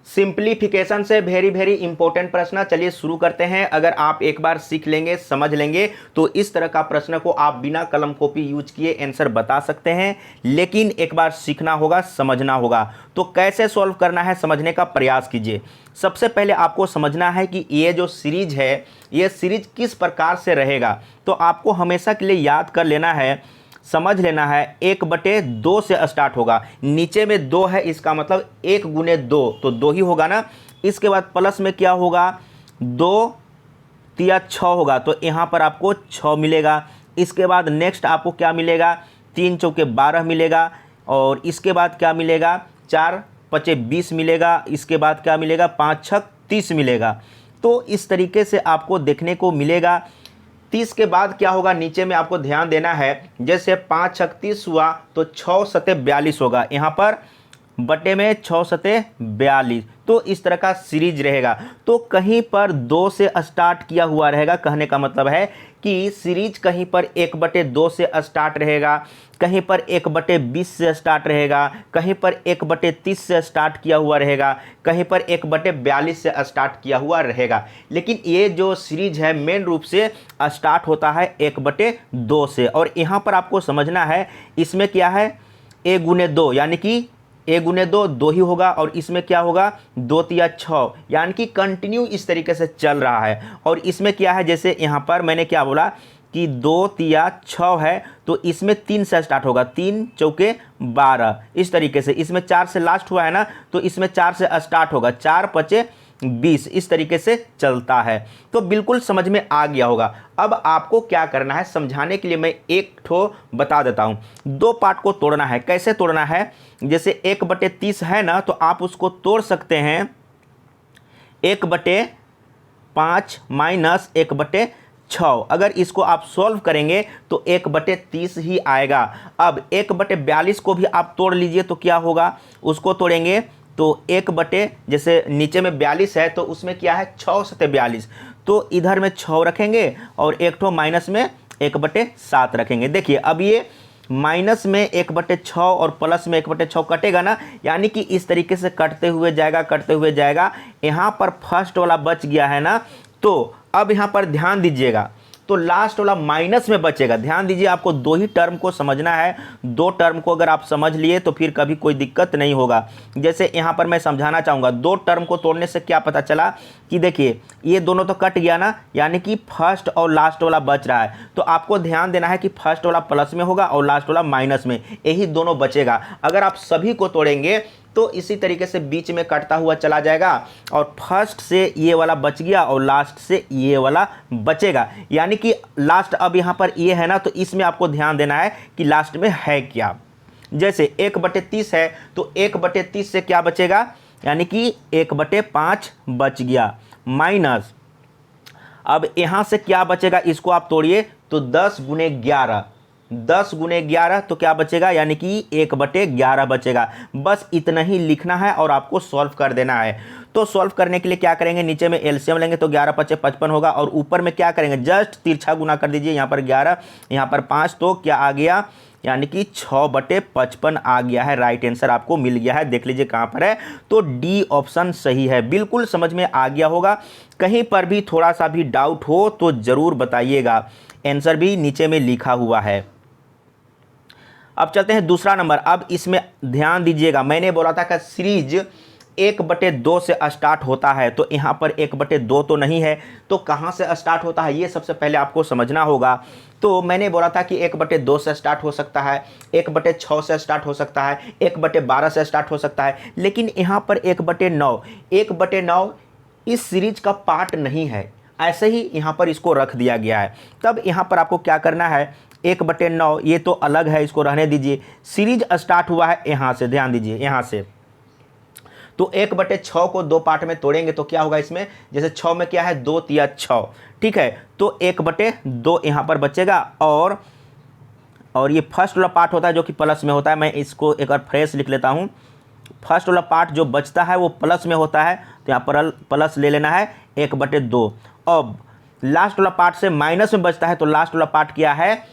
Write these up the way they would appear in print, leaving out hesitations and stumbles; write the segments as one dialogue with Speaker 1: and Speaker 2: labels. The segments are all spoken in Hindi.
Speaker 1: सिंप्लीफिकेशन से वेरी वेरी इंपॉर्टेंट प्रश्न। चलिए शुरू करते हैं। अगर आप एक बार सीख लेंगे, समझ लेंगे, तो इस तरह का प्रश्न को आप बिना कलम कॉपी यूज किए आंसर बता सकते हैं। लेकिन एक बार सीखना होगा, समझना होगा। तो कैसे सॉल्व करना है समझने का प्रयास कीजिए। सबसे पहले आपको समझना है कि ये जो सीरीज है, ये सीरीज किस प्रकार से रहेगा। तो आपको हमेशा के लिए याद कर लेना है, समझ लेना है। 1/2 से स्टार्ट होगा। नीचे में 2 है, इसका मतलब 1 गुने 2 तो 2 ही होगा ना। इसके बाद प्लस में क्या होगा, 2 तिया 6 होगा, तो यहाँ पर आपको 6 मिलेगा। इसके बाद नेक्स्ट आपको क्या मिलेगा, 3 चौके 12 मिलेगा। और इसके बाद क्या मिलेगा, 4 पचे 20 मिलेगा। इसके बाद क्या मिलेगा, 5 छक 30 मिलेगा। तो इस तरीके से आपको देखने को मिलेगा। 30 के बाद क्या होगा, नीचे में आपको ध्यान देना है। जैसे 5 छक 30 हुआ तो 6 सते 42 होगा। यहाँ पर बटे में 6 सते 42। तो इस तरह का सीरीज रहेगा। तो कहीं पर 2 से स्टार्ट किया हुआ रहेगा। कहने का मतलब है कि सीरीज कहीं पर 1/2 से स्टार्ट रहेगा, कहीं पर 1/20 से स्टार्ट रहेगा, कहीं पर 1/30 से स्टार्ट किया हुआ रहेगा, कहीं पर 1/42 से स्टार्ट किया हुआ रहेगा। लेकिन ये जो सीरीज है मेन रूप से स्टार्ट होता है 1/2 से। और यहाँ पर आपको समझना है, इसमें क्या है, a गुने 2, यानी कि a गुने 2 2 ही होगा। और इसमें क्या होगा, 2 तिया 6, यानी कि कंटिन्यू इस तरीके से चल रहा है। और इसमें क्या है, जैसे यहाँ पर मैंने क्या बोला कि 2 तिया 6 है, तो इसमें 3 से स्टार्ट होगा, 3 चौके 12। इस तरीके से इसमें 4 से लास्ट हुआ है ना, तो इसमें 4 से स्टार्ट होगा, 4 पचे 20। इस तरीके से चलता है। तो बिल्कुल समझ में आ गया होगा। अब आपको क्या करना है, समझाने के लिए मैं एक ठो बता देता हूँ। 2 पार्ट को तोड़ना है। कैसे तोड़ना है, जैसे 1/30 है ना, तो आप उसको तोड़ सकते हैं 1/5 माइनस 1/6। अगर इसको आप सॉल्व करेंगे तो 1/30 ही आएगा। अब 1/42 को भी आप तोड़ लीजिए तो क्या होगा, उसको तोड़ेंगे तो 1 जैसे नीचे में 42 है, तो उसमें क्या है, 6 सते 42। तो इधर में 6 रखेंगे और एक ठो माइनस में 1/7 रखेंगे। देखिए अब ये माइनस में 1/6 और प्लस में 1/6 कटेगा ना, यानी कि इस तरीके से कटते हुए जाएगा, कटते हुए जाएगा। यहाँ पर फर्स्ट वाला बच गया है ना, तो अब यहाँ पर ध्यान दीजिएगा, तो लास्ट वाला माइनस में बचेगा। ध्यान दीजिए, आपको 2 ही टर्म को समझना है। 2 टर्म को अगर आप समझ लिए तो फिर कभी कोई दिक्कत नहीं होगा। जैसे यहाँ पर मैं समझाना चाहूँगा, 2 टर्म को तोड़ने से क्या पता चला कि देखिए ये दोनों तो कट गया ना, यानी कि फर्स्ट और लास्ट वाला बच रहा है। तो आपको ध्यान देना है कि फर्स्ट वाला प्लस में होगा और लास्ट वाला माइनस में, यही दोनों बचेगा। अगर आप सभी को तोड़ेंगे तो इसी तरीके से बीच में कटता हुआ चला जाएगा, और फर्स्ट से ये वाला बच गया और लास्ट से ये वाला बचेगा। यानी कि लास्ट अब यहाँ पर ये है ना, तो इसमें आपको ध्यान देना है कि लास्ट में है क्या। जैसे 1/30 है, तो 1/30 से क्या बचेगा, यानी कि 1/5 बच गया, माइनस अब यहाँ से क्या बचेगा, इसको आप तोड़िए तो 10 गुने 11, 10 गुने 11 तो क्या बचेगा, यानी कि 1/11 बचेगा। बस इतना ही लिखना है और आपको सॉल्व कर देना है। तो सॉल्व करने के लिए क्या करेंगे, नीचे में एलसीएम लेंगे तो 11 पचे 55 होगा, और ऊपर में क्या करेंगे, जस्ट तिरछा गुना कर दीजिए। यहाँ पर 11, यहाँ पर 5, तो क्या आ गया, यानी कि 6/55 आ गया है। राइट आंसर आपको मिल गया है। देख लीजिए कहाँ पर है, तो डी ऑप्शन सही है। बिल्कुल समझ में आ गया होगा। कहीं पर भी थोड़ा सा भी डाउट हो तो ज़रूर बताइएगा। आंसर भी नीचे में लिखा हुआ है। अब चलते हैं दूसरा नंबर। अब इसमें ध्यान दीजिएगा, मैंने बोला था कि सीरीज 1/2 से स्टार्ट होता है, तो यहाँ पर 1/2 तो नहीं है, तो कहाँ से स्टार्ट होता है ये सबसे पहले आपको समझना होगा। तो मैंने बोला था कि 1/2 से स्टार्ट हो सकता है, 1/6 से स्टार्ट हो सकता है, 1/12 से स्टार्ट हो सकता है, लेकिन यहाँ पर 1/9, 1/9 इस सीरीज का पार्ट नहीं है। ऐसे ही यहाँ पर इसको रख दिया गया है। तब यहाँ पर आपको क्या करना है, 1/9 ये तो अलग है, इसको रहने दीजिए। सीरीज स्टार्ट हुआ है यहाँ से, ध्यान दीजिए यहाँ से, तो 1/6 को 2 पार्ट में तोड़ेंगे तो क्या होगा, इसमें जैसे 6 में क्या है, 2 तिया 6, ठीक है, तो 1/2 यहाँ पर बचेगा। और ये फर्स्ट वाला पार्ट होता है जो कि प्लस में होता है। मैं इसको एक बार फ्रेश लिख लेता हूँ। फर्स्ट वाला पार्ट जो बचता है वो प्लस में होता है, तो यहाँ पर प्लस ले लेना है 1/2। अब लास्ट वाला पार्ट से माइनस में बचता है, तो लास्ट वाला पार्ट क्या है,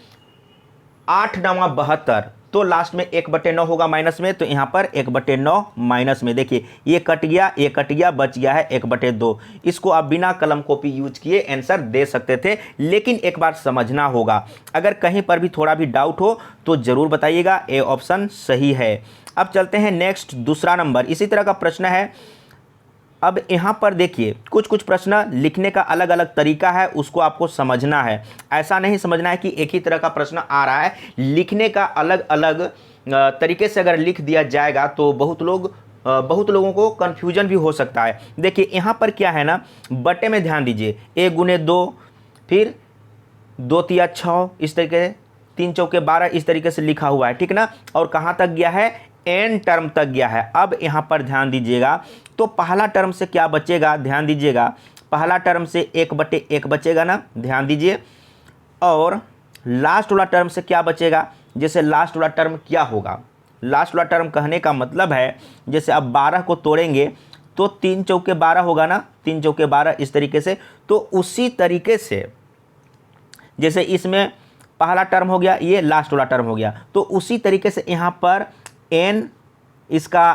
Speaker 1: 8 9 72, तो लास्ट में 1/9 होगा माइनस में, तो यहाँ पर 1/9 माइनस में। देखिए ये कट गया, बच गया है 1/2। इसको आप बिना कलम कॉपी यूज किए आंसर दे सकते थे, लेकिन एक बार समझना होगा। अगर कहीं पर भी थोड़ा भी डाउट हो तो ज़रूर बताइएगा, ए ऑप्शन सही है। अब चलते हैं नेक्स्ट, दूसरा नंबर। इसी तरह का प्रश्न है। अब यहाँ पर देखिए कुछ प्रश्न लिखने का अलग अलग तरीका है, उसको आपको समझना है। ऐसा नहीं समझना है कि एक ही तरह का प्रश्न आ रहा है, लिखने का अलग अलग तरीके से अगर लिख दिया जाएगा तो बहुत लोगों को कन्फ्यूजन भी हो सकता है। देखिए यहाँ पर क्या है ना, बटे में ध्यान दीजिए, 1×2, फिर 2×3 6, इस तरीके से 3×4 12, इस तरीके से लिखा हुआ है, ठीक ना। और कहाँ तक गया है, n टर्म तक गया है। अब यहाँ पर ध्यान दीजिएगा, तो पहला टर्म से क्या बचेगा, ध्यान दीजिएगा, पहला टर्म से 1/1 बचेगा ना, ध्यान दीजिए। और लास्ट वाला टर्म से क्या बचेगा, जैसे लास्ट वाला टर्म क्या होगा, लास्ट वाला टर्म कहने का मतलब है जैसे अब 12 को तोड़ेंगे तो 3×4 12 होगा ना, 3×4 12, इस तरीके से। तो उसी तरीके से जैसे इसमें पहला टर्म हो गया, ये लास्ट वाला टर्म हो गया, तो उसी तरीके से यहाँ पर n इसका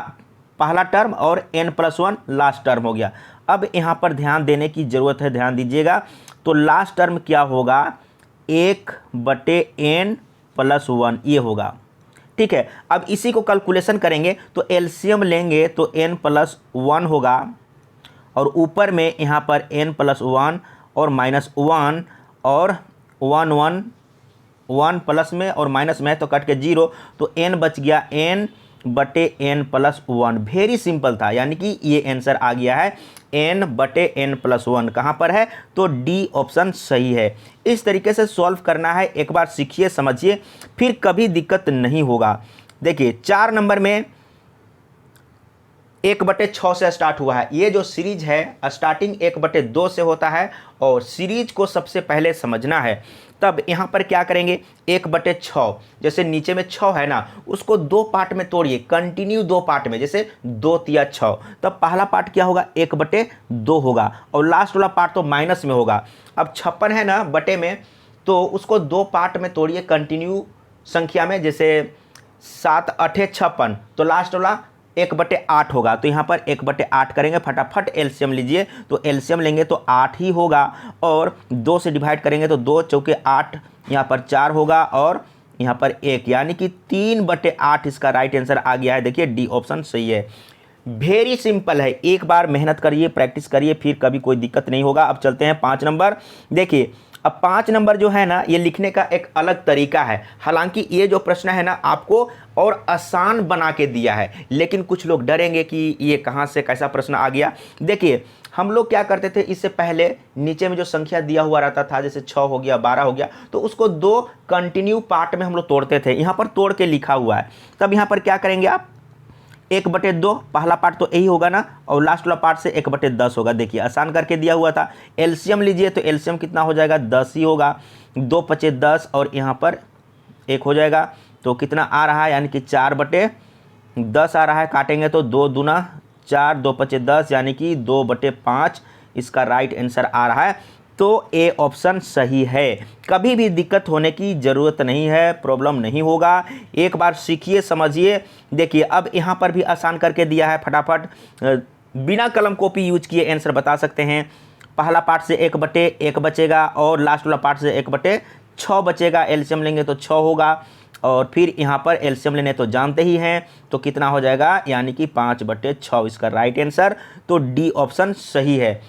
Speaker 1: पहला टर्म और n+1 लास्ट टर्म हो गया। अब यहाँ पर ध्यान देने की ज़रूरत है, ध्यान दीजिएगा। तो लास्ट टर्म क्या होगा, 1/n+1 ये होगा, ठीक है। अब इसी को कैलकुलेशन करेंगे तो एलसीएम लेंगे तो n+1 होगा, और ऊपर में यहाँ पर n+1 और -1 और 1 प्लस में और माइनस में तो कट के 0, तो n बच गया n/n+1। वेरी सिंपल था, यानी कि ये आंसर आ गया है n/n+1। कहाँ पर है, तो डी ऑप्शन सही है। इस तरीके से सॉल्व करना है, एक बार सीखिए समझिए, फिर कभी दिक्कत नहीं होगा। देखिए 4 नंबर में 1/6 से स्टार्ट हुआ है। ये जो सीरीज है स्टार्टिंग 1/2 से होता है, और सीरीज को सबसे पहले समझना है। तब यहाँ पर क्या करेंगे, 1/6, जैसे नीचे में 6 है ना, उसको 2 पार्ट में तोड़िए, कंटिन्यू 2 पार्ट में, जैसे 2×3 6। तब पहला पार्ट क्या होगा, 1/2 होगा, और लास्ट वाला पार्ट तो माइनस में होगा। अब 56 है ना बटे में, तो उसको 2 पार्ट में तोड़िए कंटिन्यू संख्या में, जैसे 7 8 56, तो लास्ट वाला 1/8 होगा। तो यहाँ पर 1/8 करेंगे, फटाफट एलसीएम लीजिए, तो एलसीएम लेंगे तो 8 ही होगा, और 2 से डिवाइड करेंगे तो 2×4 8, यहाँ पर 4 होगा, और यहाँ पर 1, यानी कि 3/8 इसका राइट आंसर आ गया है। देखिए डी ऑप्शन सही है। वेरी सिंपल है, एक बार मेहनत करिए, प्रैक्टिस करिए, फिर कभी कोई दिक्कत नहीं होगा। अब चलते हैं 5 नंबर। देखिए अब 5 नंबर जो है ना, ये लिखने का एक अलग तरीका है। हालांकि ये जो प्रश्न है ना, आपको और आसान बना के दिया है, लेकिन कुछ लोग डरेंगे कि ये कहाँ से कैसा प्रश्न आ गया। देखिए हम लोग क्या करते थे, इससे पहले नीचे में जो संख्या दिया हुआ रहता था, जैसे 6 हो गया, 12 हो गया, तो उसको 2 कंटिन्यू पार्ट में हम लोग तोड़ते थे। यहाँ पर तोड़ के लिखा हुआ है। तब यहाँ पर क्या करेंगे आप, 1/2, पहला पार्ट तो यही होगा ना, और लास्ट वाला पार्ट से 1/10 होगा। देखिए आसान करके दिया हुआ था। एलसीएम लीजिए तो एलसीएम कितना हो जाएगा, 10 ही होगा। 2×5 10, और यहाँ पर 1 हो जाएगा, तो कितना आ रहा है, यानी कि 4/10 आ रहा है। काटेंगे तो 2 दूना 4, 2×5 10, यानी कि 2/5 इसका राइट आंसर आ रहा है। तो ए ऑप्शन सही है। कभी भी दिक्कत होने की ज़रूरत नहीं है, प्रॉब्लम नहीं होगा। एक बार सीखिए, समझिए। देखिए अब यहाँ पर भी आसान करके दिया है, फटाफट बिना कलम कॉपी यूज किए आंसर बता सकते हैं। पहला पार्ट से 1/1 बचेगा, और लास्ट वाला पार्ट से 1/6 बचेगा। एलसीएम लेंगे तो 6 होगा, और फिर यहाँ पर एलसीएम लेने तो जानते ही हैं, तो कितना हो जाएगा, यानी कि 5/6 इसका राइट आंसर। तो डी ऑप्शन सही है।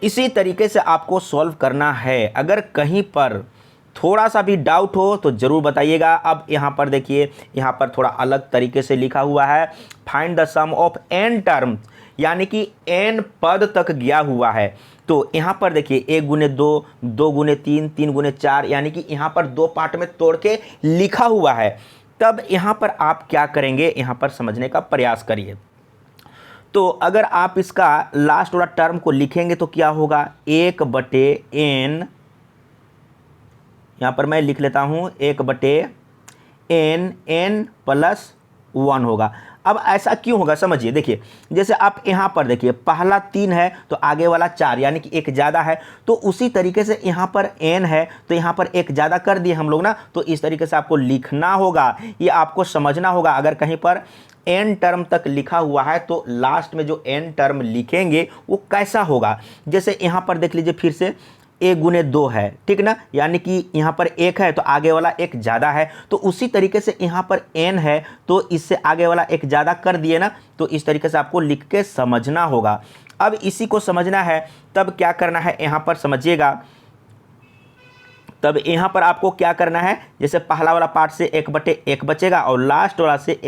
Speaker 1: इसी तरीके से आपको सॉल्व करना है। अगर कहीं पर थोड़ा सा भी डाउट हो तो ज़रूर बताइएगा। अब यहाँ पर देखिए, यहाँ पर थोड़ा अलग तरीके से लिखा हुआ है, find the sum of n terms, यानी कि n पद तक गया हुआ है। तो यहाँ पर देखिए 1×2, 2×3, 3×4, यानी कि यहाँ पर 2 पार्ट में तोड़ के लिखा हुआ है। तब यहाँ पर आप क्या करेंगे, यहाँ पर समझने का प्रयास करिए। तो अगर आप इसका लास्ट वाला टर्म को लिखेंगे तो क्या होगा, 1/n, यहाँ पर मैं लिख लेता हूँ 1/n, n+1 होगा। अब ऐसा क्यों होगा समझिए, देखिए जैसे आप यहाँ पर देखिए पहला 3 है तो आगे वाला 4 यानी कि एक ज़्यादा है, तो उसी तरीके से यहाँ पर n है तो यहाँ पर एक ज़्यादा कर दिए हम लोग ना, तो इस तरीके से आपको लिखना होगा, ये आपको समझना होगा। अगर कहीं पर n टर्म तक लिखा हुआ है तो लास्ट में जो n टर्म लिखेंगे वो कैसा होगा, जैसे यहाँ पर देख लीजिए फिर से a गुने 2 है, ठीक ना, यानी कि यहाँ पर 1 है तो आगे वाला एक ज़्यादा है, तो उसी तरीके से यहाँ पर n है तो इससे आगे वाला एक ज़्यादा कर दिए ना, तो इस तरीके से आपको लिख के समझना होगा। अब इसी को समझना है तब क्या करना है यहाँ पर समझिएगा, तब यहाँ पर आपको क्या करना है, जैसे पहला वाला पार्ट से 1/1 बचेगा और लास्ट वाला से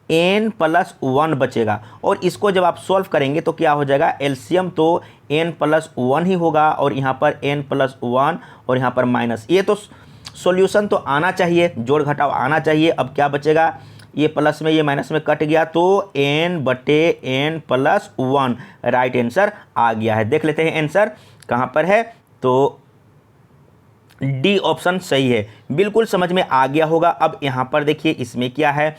Speaker 1: 1/n+1 बचेगा, और इसको जब आप सॉल्व करेंगे तो क्या हो जाएगा, एलसीएम तो n+1 ही होगा और यहाँ पर n+1 और यहाँ पर माइनस, ये तो सॉल्यूशन तो आना चाहिए, जोड़ घटाव आना चाहिए। अब क्या बचेगा, ये प्लस में ये माइनस में कट गया तो n/n+1 राइट आंसर आ गया है। देख लेते हैं आंसर कहाँ पर है, तो डी ऑप्शन सही है, बिल्कुल समझ में आ गया होगा। अब यहाँ पर देखिए इसमें क्या है,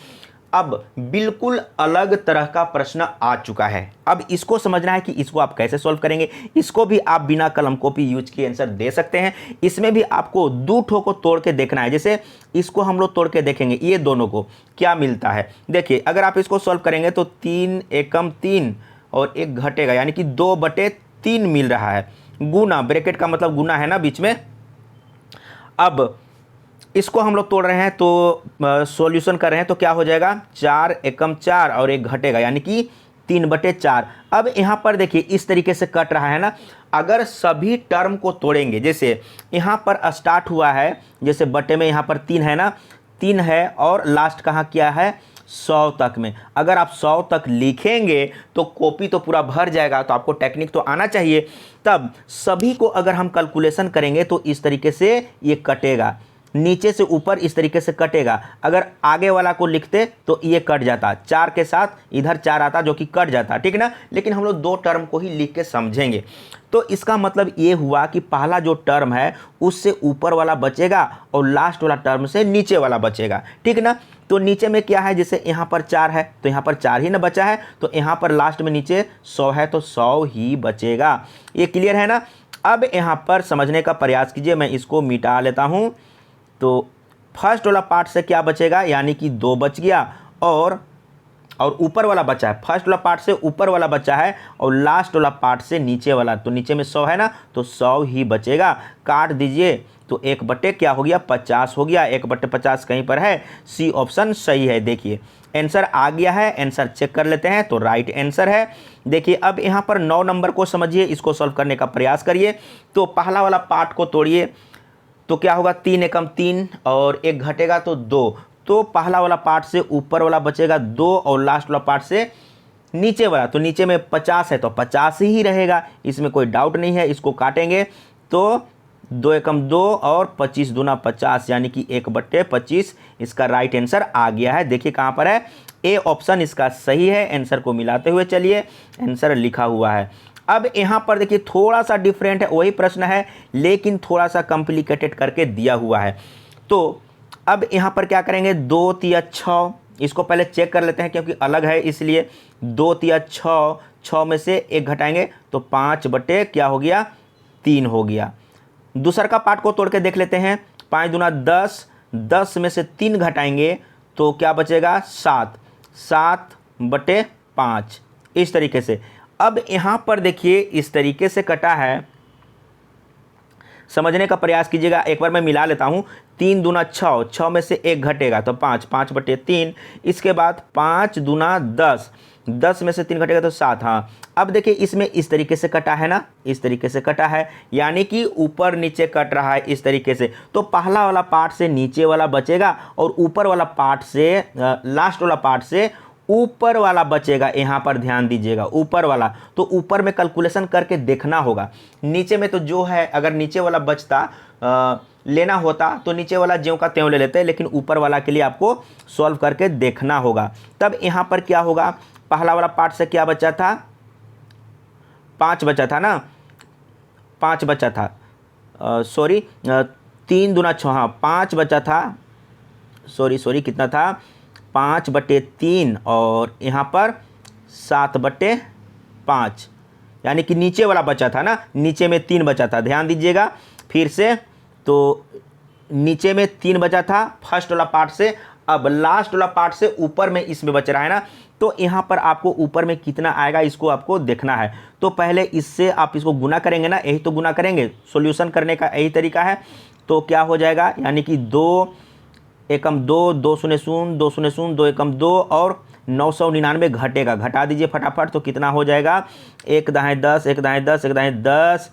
Speaker 1: अब बिल्कुल अलग तरह का प्रश्न आ चुका है। अब इसको समझना है कि इसको आप कैसे सॉल्व करेंगे। इसको भी आप बिना कलम कॉपी यूज किए आंसर दे सकते हैं। इसमें भी आपको 2 ठो को तोड़ के देखना है, जैसे इसको हम लोग तोड़ के देखेंगे ये दोनों को क्या मिलता है। देखिए अगर आप इसको सॉल्व करेंगे तो 3 एकम 3 और 1 घटेगा, यानी कि 2/3 मिल रहा है। गुना, ब्रैकेट का मतलब गुना है ना बीच में। अब इसको हम लोग तोड़ रहे हैं तो सॉल्यूशन कर रहे हैं तो क्या हो जाएगा, 4 एकम 4 और 1 घटेगा, यानी कि 3/4। अब यहाँ पर देखिए इस तरीके से कट रहा है ना, अगर सभी टर्म को तोड़ेंगे, जैसे यहाँ पर स्टार्ट हुआ है, जैसे बटे में यहाँ पर 3 है ना, 3 है और लास्ट कहाँ किया है 100 तक में। अगर आप 100 तक लिखेंगे तो कॉपी तो पूरा भर जाएगा, तो आपको टेक्निक तो आना चाहिए। तब सभी को अगर हम कैलकुलेशन करेंगे तो इस तरीके से ये कटेगा, नीचे से ऊपर इस तरीके से कटेगा। अगर आगे वाला को लिखते तो ये कट जाता, 4 के साथ इधर 4 आता जो कि कट जाता, ठीक ना, लेकिन हम लोग 2 टर्म को ही लिख के समझेंगे। तो इसका मतलब ये हुआ कि पहला जो टर्म है उससे ऊपर वाला बचेगा और लास्ट वाला टर्म से नीचे वाला बचेगा, ठीक ना। तो नीचे में क्या है, जैसे यहाँ पर 4 है तो यहाँ पर 4 ही ना बचा है, तो यहाँ पर लास्ट में नीचे 100 है तो 100 ही बचेगा। ये क्लियर है ना। अब यहाँ पर समझने का प्रयास कीजिए, मैं इसको मिटा लेता हूँ। तो फर्स्ट वाला पार्ट से क्या बचेगा, यानी कि 2 बच गया और ऊपर वाला बचा है। फर्स्ट वाला पार्ट से ऊपर वाला बचा है और लास्ट वाला पार्ट से नीचे वाला, तो नीचे में 100 है ना, तो 100 ही बचेगा। काट दीजिए तो 1/, क्या हो गया 50 हो गया, 1/50 कहीं पर है, सी ऑप्शन सही है। देखिए आंसर आ गया है, आंसर चेक कर लेते हैं तो राइट आंसर है। देखिए अब यहाँ पर 9 नंबर को समझिए, इसको सॉल्व करने का प्रयास करिए। तो पहला वाला पार्ट को तोड़िए तो क्या होगा, 3 एकम 3 और 1 घटेगा तो 2, तो पहला वाला पार्ट से ऊपर वाला बचेगा 2 और लास्ट वाला पार्ट से नीचे वाला, तो नीचे में 50 है तो 50 ही रहेगा, इसमें कोई डाउट नहीं है। इसको काटेंगे तो 2 एकम 2 और 25 दूना 50, यानी कि 1/25 इसका राइट आंसर आ गया है। देखिए कहाँ पर है, ए ऑप्शन इसका सही है। आंसर को मिलाते हुए चलिए, आंसर लिखा हुआ है। अब यहाँ पर देखिए थोड़ा सा डिफरेंट है, वही प्रश्न है लेकिन थोड़ा सा कॉम्प्लिकेटेड करके दिया हुआ है। तो अब यहाँ पर क्या करेंगे, 2 तिया 6, इसको पहले चेक कर लेते हैं क्योंकि अलग है इसलिए। 2 तिया 6, 6 में से 1 घटाएंगे तो 5/, क्या हो गया 3 हो गया। दूसरा का पार्ट को तोड़ के देख लेते हैं, 5 दूना 10, 10 में से 3 घटाएंगे तो क्या बचेगा 7, 7/5 इस तरीके से। अब यहाँ पर देखिए इस तरीके से कटा है, समझने का प्रयास कीजिएगा। एक बार मैं मिला लेता हूँ, 3 दूना 6, 6 में से 1 घटेगा तो 5, 5/3। इसके बाद 5 दूना 10, 10 में से 3 घटेगा तो 7। हाँ अब देखिए इसमें इस तरीके से कटा है ना, इस तरीके से कटा है, यानी कि ऊपर नीचे कट रहा है इस तरीके से। तो पहला वाला पार्ट से नीचे वाला बचेगा और ऊपर वाला पार्ट से लास्ट वाला पार्ट से ऊपर वाला बचेगा। यहाँ पर ध्यान दीजिएगा, ऊपर वाला, तो ऊपर में कैलकुलेशन करके देखना होगा। नीचे में तो जो है, अगर नीचे वाला बचता लेना होता तो नीचे वाला ज्यों का त्यों ले लेते, लेकिन ऊपर वाला के लिए आपको सॉल्व करके देखना होगा। तब यहाँ पर क्या होगा, पहला वाला पार्ट से क्या बचा था, 5 बचा था ना, 5 बचा था, सॉरी 3 दूना 6, हाँ 5 बचा था, सॉरी कितना था 5/3 और यहाँ पर 7/5, यानी कि नीचे वाला बचा था ना, नीचे में 3 बचा था, ध्यान दीजिएगा फिर से। तो नीचे में 3 बचा था फर्स्ट वाला पार्ट से, अब लास्ट वाला पार्ट से ऊपर में इसमें बच रहा है ना, तो यहाँ पर आपको ऊपर में कितना आएगा इसको आपको देखना है। तो पहले इससे आप इसको गुना करेंगे ना, यही तो गुना करेंगे, सॉल्यूशन करने का यही तरीका है। तो क्या हो जाएगा, यानी कि 2 एकम 2, 2 शून्य शून्य, 2 शून्य शून्य, 2 एकम 2 और 999 घटेगा, घटा दीजिए फटाफट। तो कितना हो जाएगा, 1 दाएँ 10, 1 दाएँ 10, 1 दाएँ 10,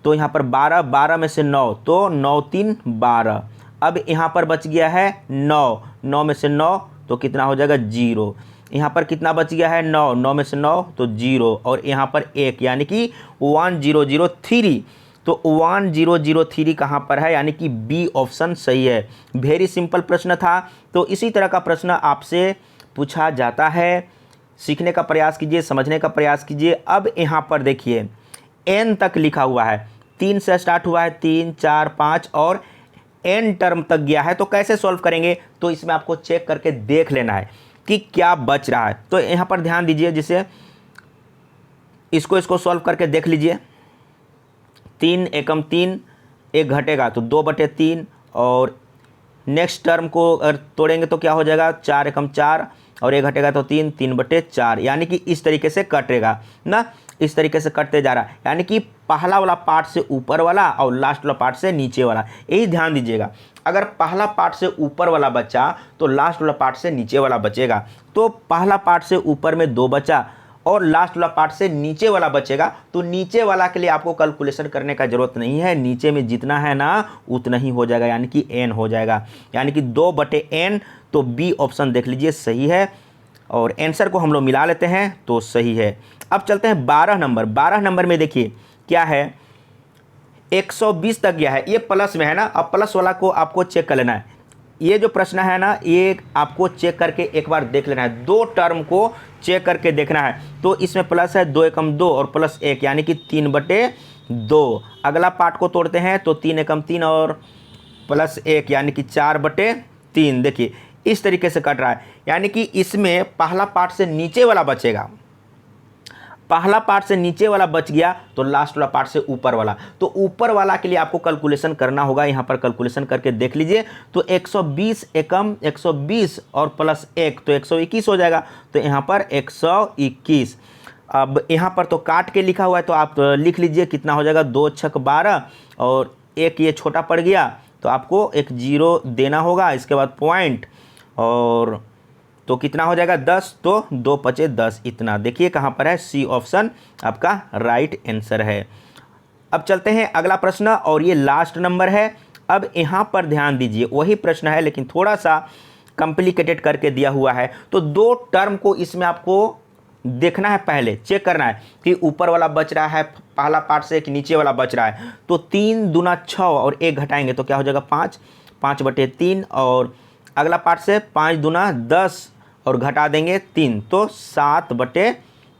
Speaker 1: तो यहाँ पर 12, 12 में से 9, तो 9 3 12। अब यहाँ पर बच गया है 9, 9 में से 9 तो कितना हो जाएगा 0। यहाँ पर कितना बच गया है 9, 9 में से 9 तो 0, और यहाँ पर 1 यानी कि 1003। तो 1003 कहाँ पर है, यानी कि बी ऑप्शन सही है। वेरी सिंपल प्रश्न था। तो इसी तरह का प्रश्न आपसे पूछा जाता है, सीखने का प्रयास कीजिए, समझने का प्रयास कीजिए। अब यहाँ पर देखिए n तक लिखा हुआ है, 3 से स्टार्ट हुआ है, 3 4 5 और n टर्म तक गया है। तो कैसे सॉल्व करेंगे, तो इसमें आपको चेक करके देख लेना है कि क्या बच रहा है। तो यहाँ पर ध्यान दीजिए, जिसे इसको सॉल्व करके देख लीजिए। 3 एकम 3, 1 घटेगा तो 2/3, और नेक्स्ट टर्म को अगर तोड़ेंगे तो क्या हो जाएगा, 4 एकम 4 और 1 घटेगा तो 3, 3/4, यानी कि इस तरीके से कटेगा ना, इस तरीके से कटते जा रहा है। यानी कि पहला वाला पार्ट से ऊपर वाला और लास्ट वाला पार्ट से नीचे वाला, यही ध्यान दीजिएगा। अगर पहला पार्ट से ऊपर वाला बचा तो लास्ट वाला पार्ट से नीचे वाला बचेगा। तो पहला पार्ट से ऊपर में 2 बचा और लास्ट वाला पार्ट से नीचे वाला बचेगा, तो नीचे वाला के लिए आपको कैलकुलेशन करने का जरूरत नहीं है, नीचे में जितना है ना उतना ही हो जाएगा, यानी कि n हो जाएगा, यानी कि 2/n। तो बी ऑप्शन देख लीजिए सही है, और आंसर को हम लोग मिला लेते हैं तो सही है। अब चलते हैं 12 नंबर। 12 नंबर में देखिए क्या है, 120 तक गया है, ये प्लस में है ना। अब प्लस वाला को आपको चेक कर लेना है। ये जो प्रश्न है ना, ये आपको चेक करके एक बार देख लेना है, 2 टर्म को चेक करके देखना है। तो इसमें प्लस है 2 एकम 2 और प्लस 1, यानी कि 3/2। अगला पार्ट को तोड़ते हैं तो 3 एकम 3 और प्लस 1, यानी कि 4/3। देखिए इस तरीके से कट रहा है, यानी कि इसमें पहला पार्ट से नीचे वाला बचेगा, पहला पार्ट से नीचे वाला बच गया तो लास्ट वाला पार्ट से ऊपर वाला। तो ऊपर वाला के लिए आपको कैलकुलेशन करना होगा, यहाँ पर कैलकुलेशन करके देख लीजिए। तो 120 एकम 120 और प्लस 1 तो 121 हो जाएगा, तो यहाँ पर 121। अब यहाँ पर तो काट के लिखा हुआ है, तो आप लिख लीजिए कितना हो जाएगा, 2 छक 12 और 1 ये छोटा पड़ गया तो आपको एक 0 देना होगा, इसके बाद पॉइंट, और तो कितना हो जाएगा 10, तो 2 5 10, इतना। देखिए कहाँ पर है, सी ऑप्शन आपका राइट आंसर है। अब चलते हैं अगला प्रश्न, और ये लास्ट नंबर है। अब यहाँ पर ध्यान दीजिए, वही प्रश्न है लेकिन थोड़ा सा कॉम्प्लिकेटेड करके दिया हुआ है। तो 2 टर्म को इसमें आपको देखना है, पहले चेक करना है कि ऊपर वाला बच रहा है पहला पार्ट से कि नीचे वाला बच रहा है। तो 3 दूना 6 और 1 घटाएंगे तो क्या हो जाएगा 5, 5/3, और अगला पार्ट से 5 दूना 10 और घटा देंगे 3, तो 7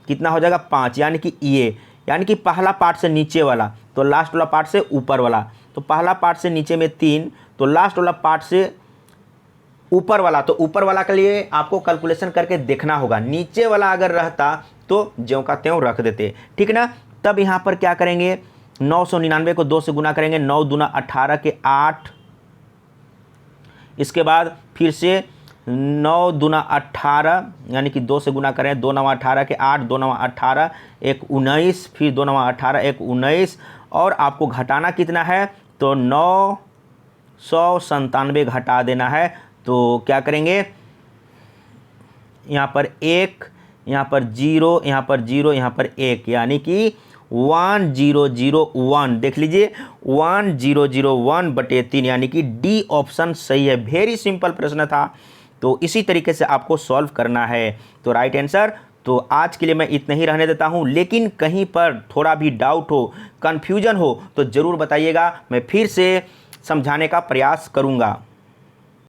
Speaker 1: कितना हो जाएगा 5, यानी कि ये, यानी कि पहला पार्ट से नीचे वाला तो लास्ट वाला पार्ट से ऊपर वाला। तो पहला पार्ट से नीचे में 3, तो लास्ट वाला पार्ट से ऊपर वाला, तो ऊपर वाला के लिए आपको कैलकुलेशन करके देखना होगा। नीचे वाला अगर रहता तो ज्यों का त्यों रख देते, ठीक ना। तब यहाँ पर क्या करेंगे, 999 को 2 से गुना करेंगे, 9 दूना 18 के 8, इसके बाद फिर से 9 दूना 18, यानी कि 2 से गुना करें, 2 9 18 के 8, 2 9 18, 1 19, फिर 2 9 18, 1 19, और आपको घटाना कितना है, तो 997 घटा देना है। तो क्या करेंगे, यहाँ पर 1, यहाँ पर 0, यहाँ पर 0, यहाँ पर 1, यानी कि 1001। देख लीजिए 1001/3, यानी कि डी ऑप्शन सही है। वेरी सिंपल प्रश्न था, तो इसी तरीके से आपको सॉल्व करना है। तो राइट आंसर। तो आज के लिए मैं इतना ही रहने देता हूं, लेकिन कहीं पर थोड़ा भी डाउट हो, कन्फ्यूजन हो तो ज़रूर बताइएगा, मैं फिर से समझाने का प्रयास करूंगा।